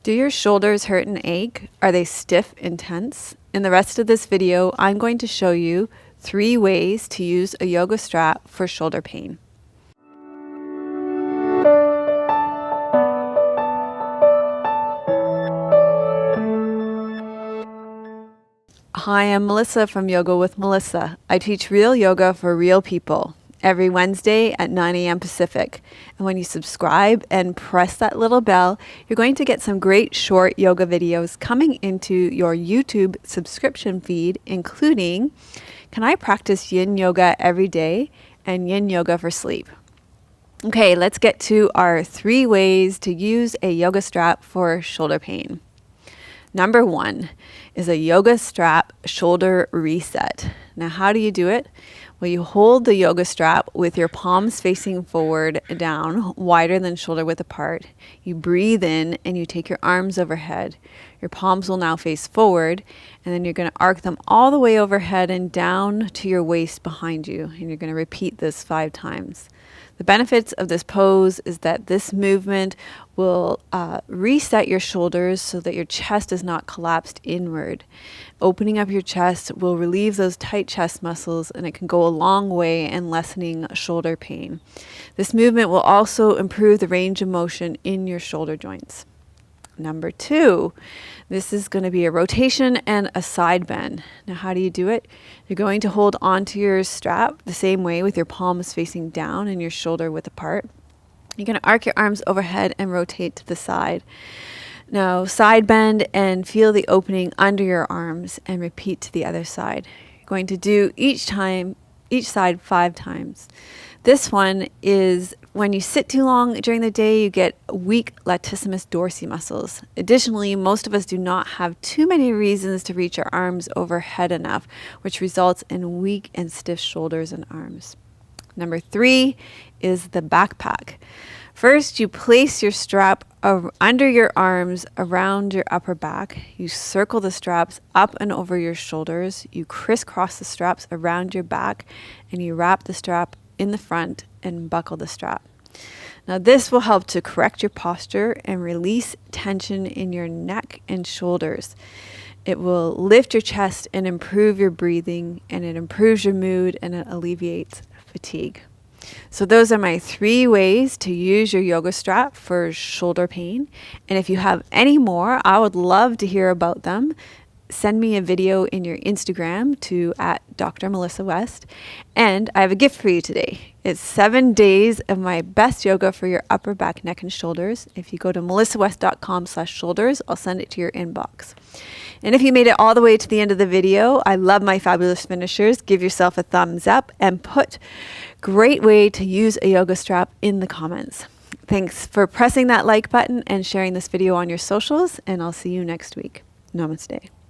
Do your shoulders hurt and ache? Are they stiff and tense? In the rest of this video, I'm going to show you 3 ways to use a yoga strap for shoulder pain. Hi, I'm Melissa from Yoga with Melissa. I teach real yoga for real people every Wednesday at 9 a.m. Pacific. And when you subscribe and press that little bell, you're going to get some great short yoga videos coming into your YouTube subscription feed, including Can I Practice Yin Yoga Every Day and Yin Yoga for Sleep. Okay, let's get to our 3 ways to use a yoga strap for shoulder pain. Number 1 is a yoga strap shoulder reset. Now, how do you do it? Well, you hold the yoga strap with your palms facing forward down, wider than shoulder width apart. You breathe in and you take your arms overhead. Your palms will now face forward, and then you're going to arc them all the way overhead and down to your waist behind you. And you're going to repeat this 5 times. The benefits of this pose is that this movement will reset your shoulders so that your chest is not collapsed inward. Opening up your chest will relieve those tight chest muscles, and it can go a long way in lessening shoulder pain. This movement will also improve the range of motion in your shoulder joints. Number 2, this is going to be a rotation and a side bend. Now, how do you do it? You're going to hold onto your strap the same way with your palms facing down and your shoulder width apart. You're going to arc your arms overhead and rotate to the side. Now, side bend and feel the opening under your arms and repeat to the other side. You're going to do each side 5 times. This one is when you sit too long during the day, you get weak latissimus dorsi muscles. Additionally, most of us do not have too many reasons to reach our arms overhead enough, which results in weak and stiff shoulders and arms. Number 3 is the backpack. First, you place your strap under your arms around your upper back. You circle the straps up and over your shoulders. You crisscross the straps around your back, and you wrap the strap in the front and buckle the strap. Now, this will help to correct your posture and release tension in your neck and shoulders. It will lift your chest and improve your breathing, and it improves your mood, and it alleviates fatigue. So those are my 3 ways to use your yoga strap for shoulder pain. And if you have any more, I would love to hear about them. Send me a video in your Instagram to @Dr. Melissa West. And I have a gift for you today. It's 7 days of my best yoga for your upper back, neck, and shoulders. If you go to melissawest.com/shoulders, I'll send it to your inbox. And if you made it all the way to the end of the video, I love my fabulous finishers. Give yourself a thumbs up and put great way to use a yoga strap in the comments. Thanks for pressing that like button and sharing this video on your socials, and I'll see you next week. Namaste.